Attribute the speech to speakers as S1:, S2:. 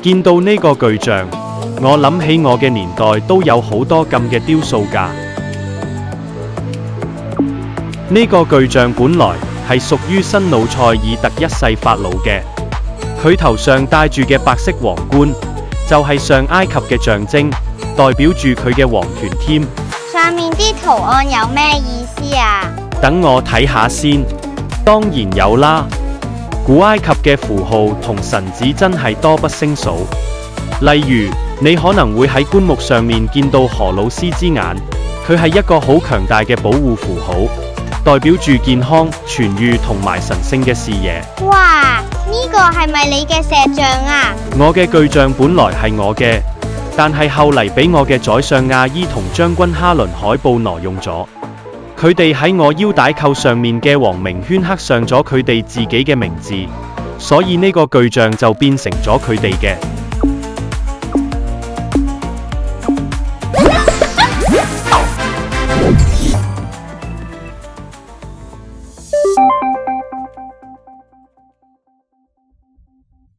S1: 見到呢個巨像，我諗起我嘅年代都有好多咁嘅雕塑㗎。呢個巨像本來係屬於新努塞爾特一世法老嘅，佢頭上戴住嘅白色皇冠，就係上埃及嘅象徵，代表住佢嘅皇權添。
S2: 上面啲圖案有咩意思啊？
S1: 等我睇下先。當然有啦，古埃及嘅符號同神祇真係多不勝數。例如，你可能會喺棺木上面見到荷魯斯之眼，佢係一個好強大嘅保護符號，代表住健康、痊癒同埋神聖嘅視野。
S2: 哇！呢個係咪你嘅石像啊？
S1: 我嘅巨像本來係我嘅，但係後嚟俾我嘅宰相亞伊同將軍哈倫海布挪用咗。佢哋喺我腰帶扣上面嘅黃明圈刻上咗佢哋自己嘅名字，所以呢個巨像就變成咗佢哋嘅。